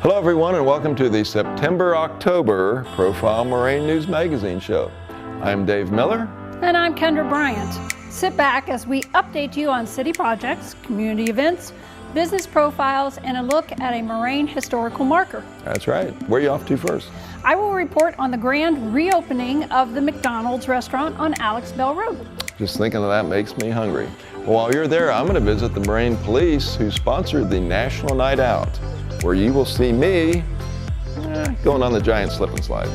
Hello everyone and welcome to the September-October Profile Moraine News Magazine show. I'm Dave Miller. And I'm Kendra Bryant. Sit back as we update you on city projects, community events, business profiles, and a look at a Moraine historical marker. That's right. Where are you off to first? I will report on the grand reopening of the McDonald's restaurant on Alex Bell Road. Just thinking of that makes me hungry. Well, while you're there, I'm going to visit the Moraine Police who sponsored the National Night Out, where you will see me going on the giant slip and slide.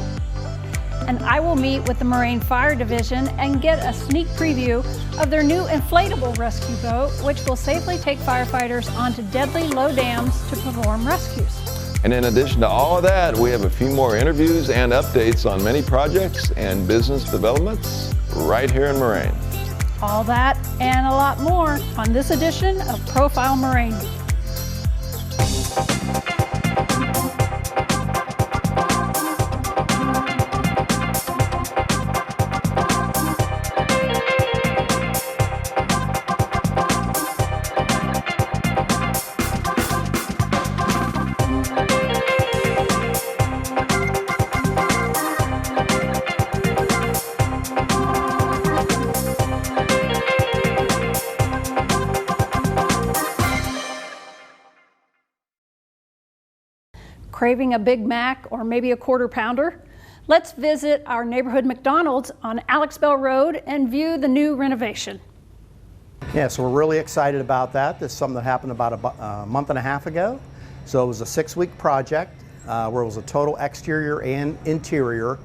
And I will meet with the Moraine Fire Division and get a sneak preview of their new inflatable rescue boat, which will safely take firefighters onto deadly low dams to perform rescues. And in addition to all of that, we have a few more interviews and updates on many projects and business developments right here in Moraine. All that and a lot more on this edition of Profile Moraine. Craving a Big Mac or maybe a quarter pounder? Let's visit our neighborhood McDonald's on Alex Bell Road and view the new renovation. Yeah, so we're really excited about that. This is something that happened about a month and a half ago. So it was a 6-week project where it was a total exterior and interior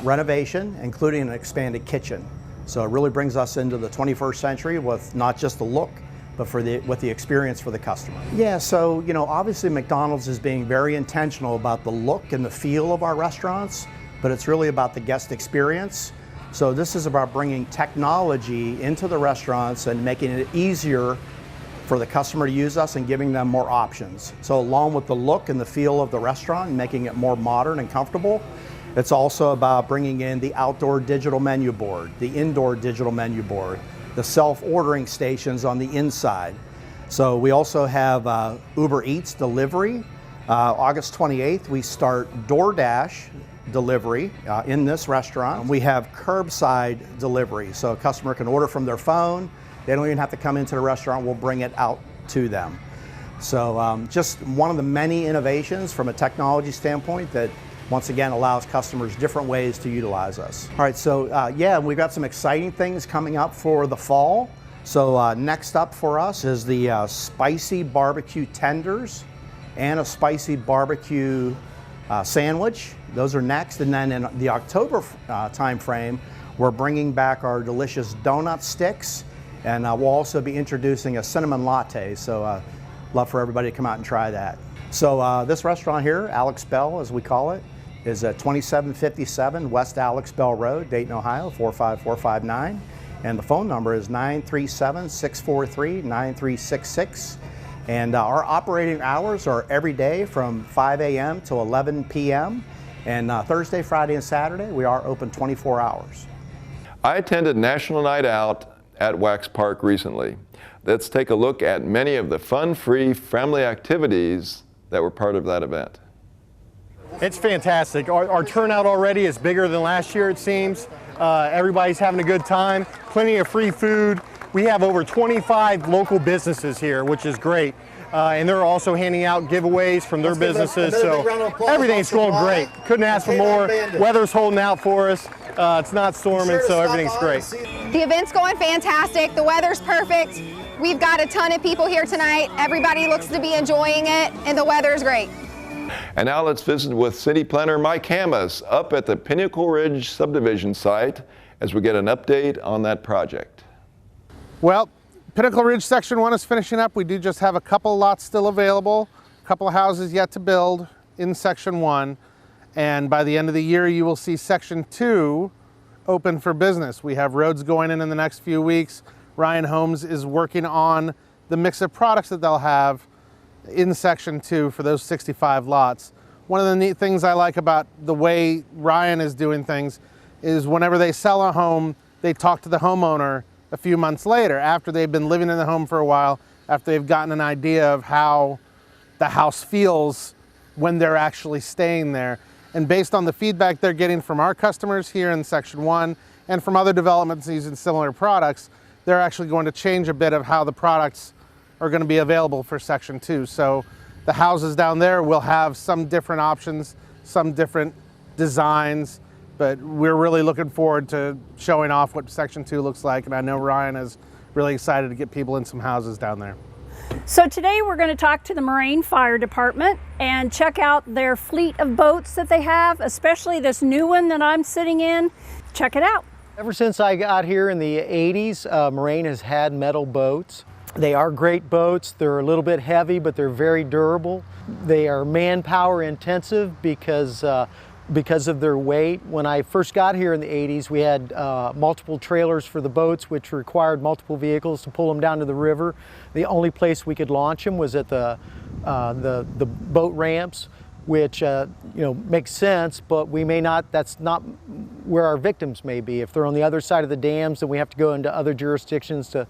renovation, including an expanded kitchen. So it really brings us into the 21st century with not just the look, but with the experience for the customer. Yeah, so obviously McDonald's is being very intentional about the look and the feel of our restaurants, but it's really about the guest experience. So this is about bringing technology into the restaurants and making it easier for the customer to use us and giving them more options. So along with the look and the feel of the restaurant and making it more modern and comfortable, it's also about bringing in the outdoor digital menu board, the indoor digital menu board, the self-ordering stations on the inside. So we also have Uber Eats delivery. August 28th, we start DoorDash delivery in this restaurant. We have curbside delivery, so a customer can order from their phone. They don't even have to come into the restaurant, we'll bring it out to them. So just one of the many innovations from a technology standpoint that once again allows customers different ways to utilize us. All right, so yeah, we've got some exciting things coming up for the fall. So next up for us is the spicy barbecue tenders and a spicy barbecue sandwich. Those are next, and then in the October time frame, we're bringing back our delicious donut sticks, and we'll also be introducing a cinnamon latte. So love for everybody to come out and try that. So this restaurant here, Alex Bell as we call it, is at 2757 West Alex Bell Road, Dayton, Ohio, 45459. And the phone number is 937-643-9366. And our operating hours are every day from 5 a.m. to 11 p.m. And Thursday, Friday, and Saturday, we are open 24 hours. I attended National Night Out at Wax Park recently. Let's take a look at many of the fun-free family activities that were part of that event. It's fantastic. Our turnout already is bigger than last year, it seems. Everybody's having a good time, plenty of free food. We have over 25 local businesses here, which is great. And they're also handing out giveaways from their businesses, so everything's going great. Couldn't ask for more. Weather's holding out for us. It's not storming, so everything's great. The event's going fantastic. The weather's perfect. We've got a ton of people here tonight. Everybody looks to be enjoying it, and the weather's great. And now let's visit with City Planner Mike Hammes up at the Pinnacle Ridge subdivision site as we get an update on that project. Well, Pinnacle Ridge Section 1 is finishing up. We do just have a couple lots still available, a couple of houses yet to build in Section 1. And by the end of the year, you will see Section 2 open for business. We have roads going in the next few weeks. Ryan Homes is working on the mix of products that they'll have in Section 2 for those 65 lots. One of the neat things I like about the way Ryan is doing things is whenever they sell a home, they talk to the homeowner a few months later after they've been living in the home for a while, after they've gotten an idea of how the house feels when they're actually staying there. And based on the feedback they're getting from our customers here in Section 1 and from other developments using similar products, they're actually going to change a bit of how the products are going to be available for Section 2. So the houses down there will have some different options, some different designs, but we're really looking forward to showing off what Section 2 looks like. And I know Ryan is really excited to get people in some houses down there. So today we're going to talk to the Moraine Fire Department and check out their fleet of boats that they have, especially this new one that I'm sitting in. Check it out. Ever since I got here in the 80s, Moraine has had metal boats. They are great boats. They're a little bit heavy, but they're very durable. They are manpower intensive because of their weight. When I first got here in the 80s, we had multiple trailers for the boats, which required multiple vehicles to pull them down to the river. The only place we could launch them was at the boat ramps, which makes sense, but we may not, that's not where our victims may be. If they're on the other side of the dams, then we have to go into other jurisdictions to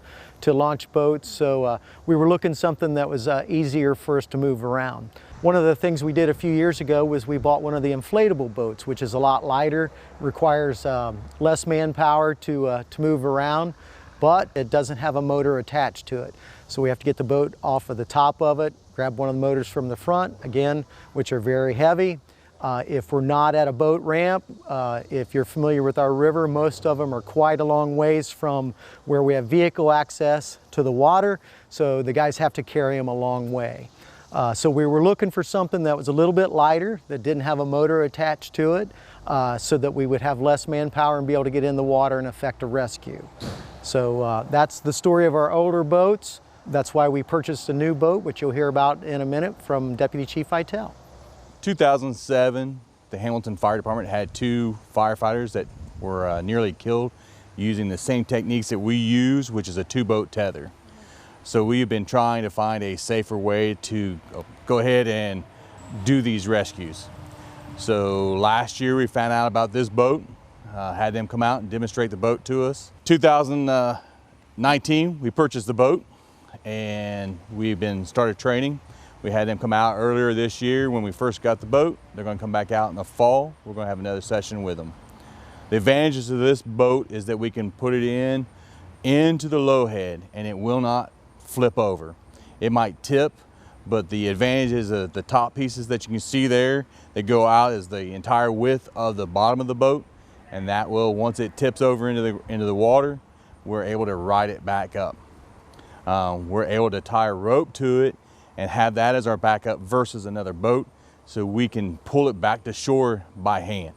launch boats. So we were looking something that was easier for us to move around. One of the things we did a few years ago was we bought one of the inflatable boats, which is a lot lighter, requires less manpower to move around, but it doesn't have a motor attached to it. So we have to get the boat off of the top of it, grab one of the motors from the front, again, which are very heavy. If we're not at a boat ramp, if you're familiar with our river, most of them are quite a long ways from where we have vehicle access to the water, so the guys have to carry them a long way. So we were looking for something that was a little bit lighter, that didn't have a motor attached to it, so that we would have less manpower and be able to get in the water and effect a rescue. So that's the story of our older boats. That's why we purchased a new boat, which you'll hear about in a minute from Deputy Chief Vitale. 2007, the Hamilton Fire Department had 2 firefighters that were nearly killed using the same techniques that we use, which is a 2-boat tether. So we've been trying to find a safer way to go ahead and do these rescues. So last year we found out about this boat, had them come out and demonstrate the boat to us. 2019, we purchased the boat and we've been started training. We had them come out earlier this year when we first got the boat. They're going to come back out in the fall. We're going to have another session with them. The advantages of this boat is that we can put it into the low head and it will not flip over. It might tip, but the advantage is the top pieces that you can see there that go out is the entire width of the bottom of the boat, and that will, once it tips over into the water, we're able to ride it back up. We're able to tie a rope to it and have that as our backup versus another boat, so we can pull it back to shore by hand.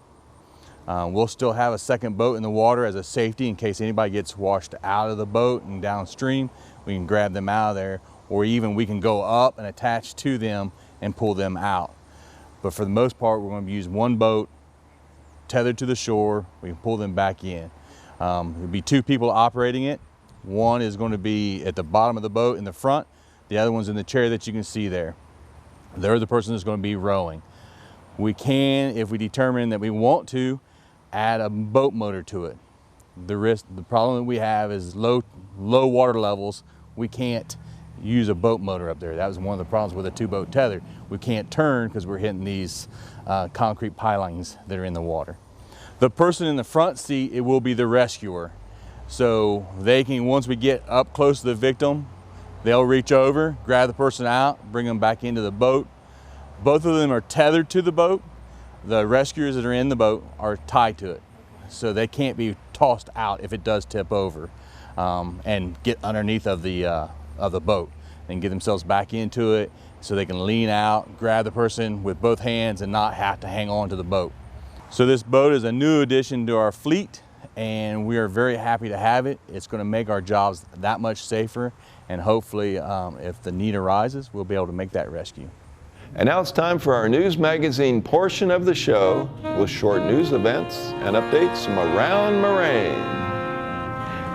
We'll still have a second boat in the water as a safety in case anybody gets washed out of the boat and downstream. We can grab them out of there, or even we can go up and attach to them and pull them out. But for the most part, we're going to use one boat tethered to the shore. We can pull them back in. There'll be 2 people operating it. One is going to be at the bottom of the boat in the front. The other one's in the chair that you can see there. They're the person that's going to be rowing. We can, if we determine that we want to, add a boat motor to it. The problem that we have is low water levels. We can't use a boat motor up there. That was one of the problems with a 2-boat tether. We can't turn because we're hitting these concrete pilings that are in the water. The person in the front seat, it will be the rescuer. So they can, once we get up close to the victim, they'll reach over, grab the person out, bring them back into the boat. Both of them are tethered to the boat. The rescuers that are in the boat are tied to it, so they can't be tossed out if it does tip over, and get underneath of the boat and get themselves back into it so they can lean out, grab the person with both hands and not have to hang on to the boat. So this boat is a new addition to our fleet, and we are very happy to have it. It's going to make our jobs that much safer, and hopefully if the need arises, we'll be able to make that rescue. And now it's time for our news magazine portion of the show with short news events and updates from around Moraine.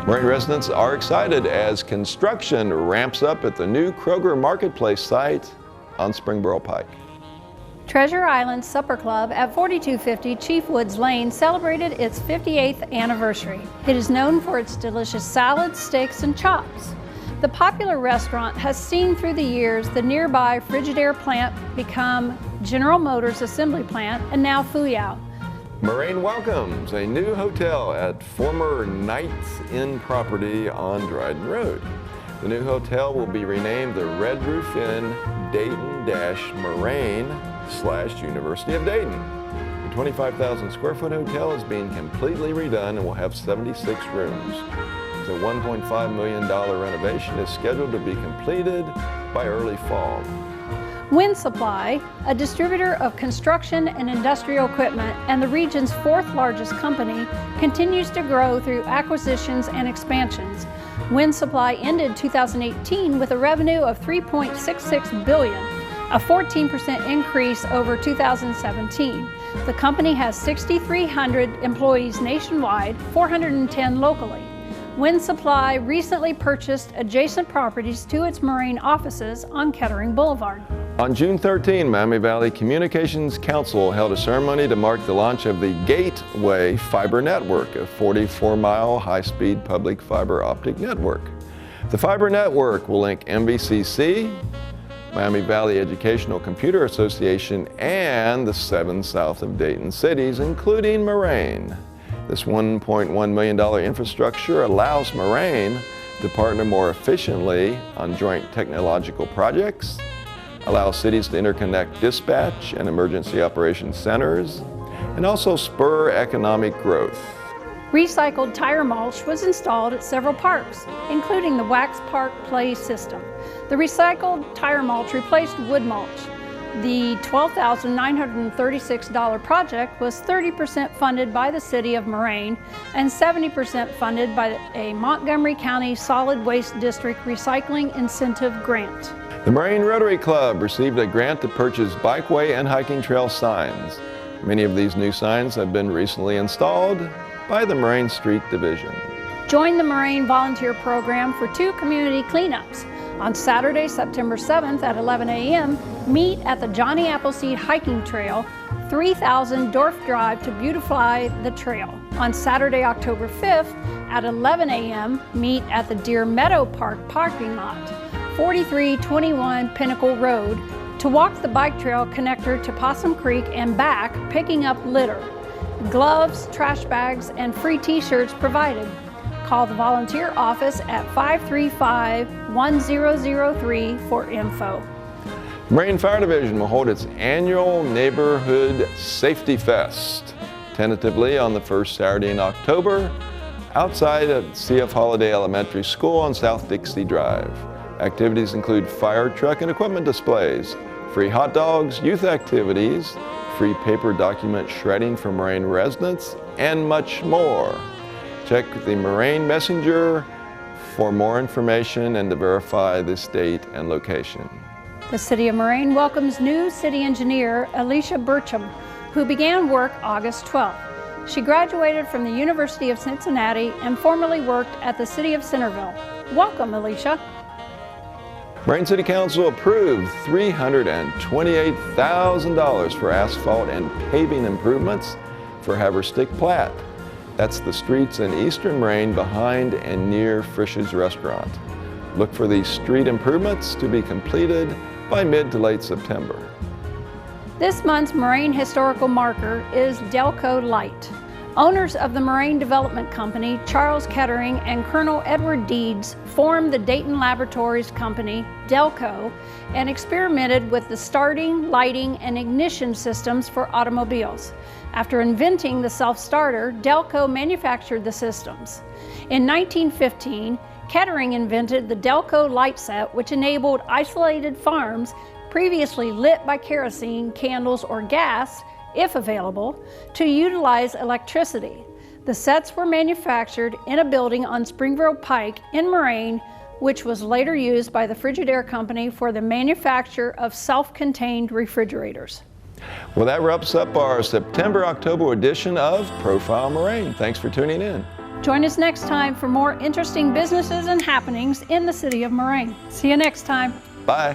Moraine residents are excited as construction ramps up at the new Kroger Marketplace site on Springboro Pike. Treasure Island Supper Club at 4250 Chief Woods Lane celebrated its 58th anniversary. It is known for its delicious salads, steaks, and chops. The popular restaurant has seen through the years the nearby Frigidaire plant become General Motors assembly plant, and now Fuyao. Moraine welcomes a new hotel at former Knights Inn property on Dryden Road. The new hotel will be renamed the Red Roof Inn Dayton-Moraine/University of Dayton. The 25,000 square foot hotel is being completely redone and will have 76 rooms. The $1.5 million renovation is scheduled to be completed by early fall. Wind Supply, a distributor of construction and industrial equipment and the region's fourth largest company, continues to grow through acquisitions and expansions. Wind Supply ended 2018 with a revenue of $3.66 billion, a 14% increase over 2017. The company has 6,300 employees nationwide, 410 locally. Wind Supply recently purchased adjacent properties to its Moraine offices on Kettering Boulevard. On June 13, Miami Valley Communications Council held a ceremony to mark the launch of the Gateway Fiber Network, a 44-mile high-speed public fiber optic network. The fiber network will link MVCC, Miami Valley Educational Computer Association, and the 7 south of Dayton cities, including Moraine. This $1.1 million infrastructure allows Moraine to partner more efficiently on joint technological projects, allow cities to interconnect dispatch and emergency operations centers, and also spur economic growth. Recycled tire mulch was installed at several parks, including the Wax Park Play system. The recycled tire mulch replaced wood mulch. The $12,936 project was 30% funded by the City of Moraine and 70% funded by a Montgomery County Solid Waste District Recycling Incentive Grant. The Moraine Rotary Club received a grant to purchase bikeway and hiking trail signs. Many of these new signs have been recently installed by the Moraine Street Division. Join the Moraine Volunteer Program for 2 community cleanups. On Saturday, September 7th at 11 a.m., meet at the Johnny Appleseed Hiking Trail, 3000 Dorf Drive to beautify the trail. On Saturday, October 5th at 11 a.m., meet at the Deer Meadow Park parking lot, 4321 Pinnacle Road, to walk the bike trail connector to Possum Creek and back, picking up litter. Gloves, trash bags, and free t-shirts provided. Call the volunteer office at 535-1003 for info. Moraine Fire Division will hold its annual Neighborhood Safety Fest, tentatively on the first Saturday in October, outside of CF Holiday Elementary School on South Dixie Drive. Activities include fire truck and equipment displays, free hot dogs, youth activities, free paper document shredding for Moraine residents, and much more. Check the Moraine Messenger for more information and to verify this date and location. The City of Moraine welcomes new city engineer Alicia Burcham, who began work August 12th. She graduated from the University of Cincinnati and formerly worked at the City of Centerville. Welcome, Alicia. Moraine City Council approved $328,000 for asphalt and paving improvements for Haverstick Platte. That's the streets in eastern Moraine behind and near Frisch's Restaurant. Look for these street improvements to be completed by mid to late September. This month's Moraine historical marker is Delco Light. Owners of the Moraine Development Company, Charles Kettering and Colonel Edward Deeds, formed the Dayton Laboratories Company, Delco, and experimented with the starting, lighting, and ignition systems for automobiles. After inventing the self-starter, Delco manufactured the systems. In 1915, Kettering invented the Delco light set, which enabled isolated farms previously lit by kerosene, candles, or gas, if available, to utilize electricity. The sets were manufactured in a building on Springville Pike in Moraine, which was later used by the Frigidaire Company for the manufacture of self-contained refrigerators. Well, that wraps up our September-October edition of Profile Moraine. Thanks for tuning in. Join us next time for more interesting businesses and happenings in the City of Moraine. See you next time. Bye.